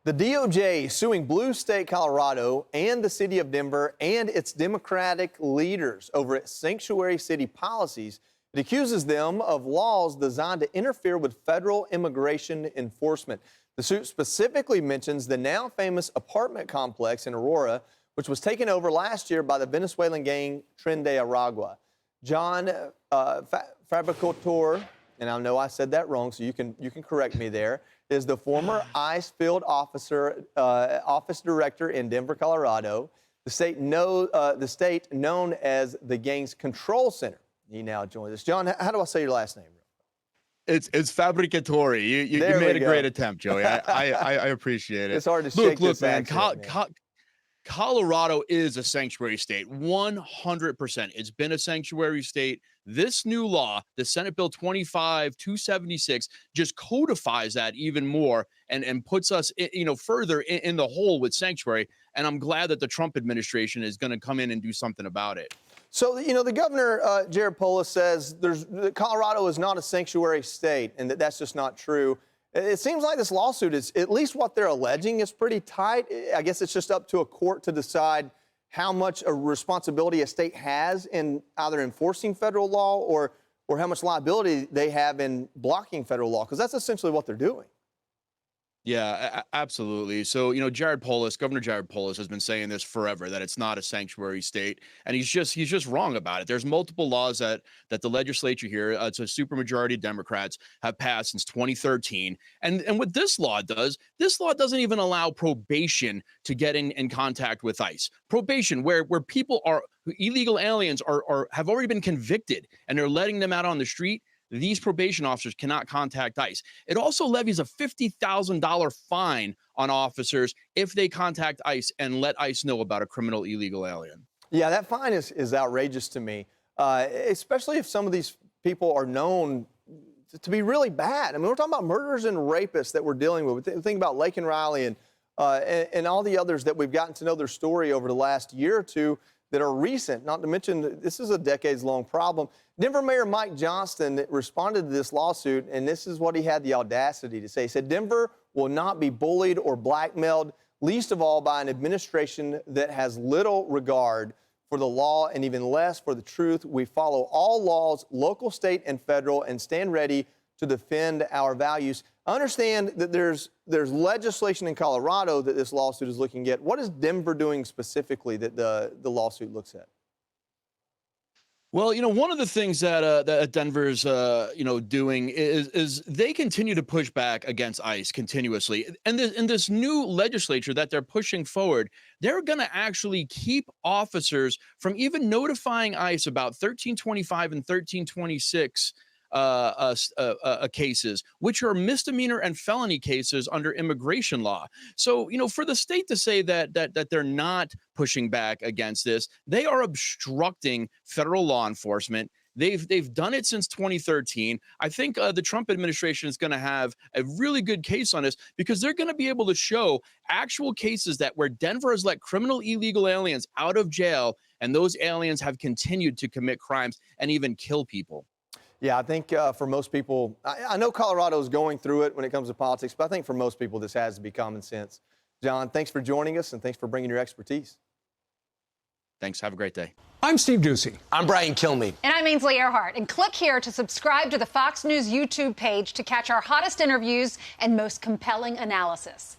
The DOJ suing Blue State, Colorado, and the city of Denver and its Democratic leaders over its sanctuary city policies. It accuses them of laws designed to interfere with federal immigration enforcement. The suit specifically mentions the now famous apartment complex in Aurora, which was taken over last year by the Venezuelan gang Tren de Aragua. John Fabbricatore, and I know I said that wrong, so you can correct me there, is the former ICE field office director in Denver, Colorado, the state known as the gang's control center. He now joins us. John, how do I say your last name? It's Fabbricatore. You made a great attempt, Joey. I appreciate it. It's hard to shake this accent, man. Colorado is a sanctuary state, 100%. It's been a sanctuary state. This new law, the Senate Bill 25-276, just codifies that even more and puts us, further in the hole with sanctuary. And I'm glad that the Trump administration is going to come in and do something about it. So, the governor, Jared Polis, says Colorado is not a sanctuary state, and that's just not true. It seems like this lawsuit is, at least what they're alleging, is pretty tight. I guess it's just up to a court to decide how much a responsibility a state has in either enforcing federal law or how much liability they have in blocking federal law, because that's essentially what they're doing. Yeah, absolutely. So, Governor Jared Polis has been saying this forever, that it's not a sanctuary state, and he's just wrong about it. There's multiple laws that the legislature here, it's a supermajority of Democrats, have passed since 2013. And what this law doesn't even allow probation to get in contact with ICE. Probation, where people illegal aliens have already been convicted and they're letting them out on the street. These probation officers cannot contact ICE. It also levies a $50,000 fine on officers if they contact ICE and let ICE know about a criminal illegal alien. Yeah, that fine is outrageous to me, especially if some of these people are known to be really bad. I mean, we're talking about murderers and rapists that we're dealing with. Think about Lake and Riley and all the others that we've gotten to know their story over the last year or two that are recent, not to mention this is a decades-long problem. Denver Mayor Mike Johnston responded to this lawsuit, and this is what he had the audacity to say. He said, Denver will not be bullied or blackmailed, least of all by an administration that has little regard for the law and even less for the truth. We follow all laws, local, state, and federal, and stand ready to defend our values. I understand that there's legislation in Colorado that this lawsuit is looking at. What is Denver doing specifically that the lawsuit looks at? Well, one of the things that Denver's, doing is they continue to push back against ICE continuously. And in this new legislature that they're pushing forward, they're going to actually keep officers from even notifying ICE about 1325 and 1326 cases, which are misdemeanor and felony cases under immigration law. So, for the state to say that they're not pushing back against this, they are obstructing federal law enforcement. They've done it since 2013. I think the Trump administration is going to have a really good case on this because they're going to be able to show actual cases where Denver has let criminal illegal aliens out of jail, and those aliens have continued to commit crimes and even kill people. Yeah, I think for most people, I know Colorado is going through it when it comes to politics, but I think for most people this has to be common sense. John, thanks for joining us, and thanks for bringing your expertise. Thanks. Have a great day. I'm Steve Ducey. I'm Brian Kilmeade. And I'm Ainsley Earhart. And click here to subscribe to the Fox News YouTube page to catch our hottest interviews and most compelling analysis.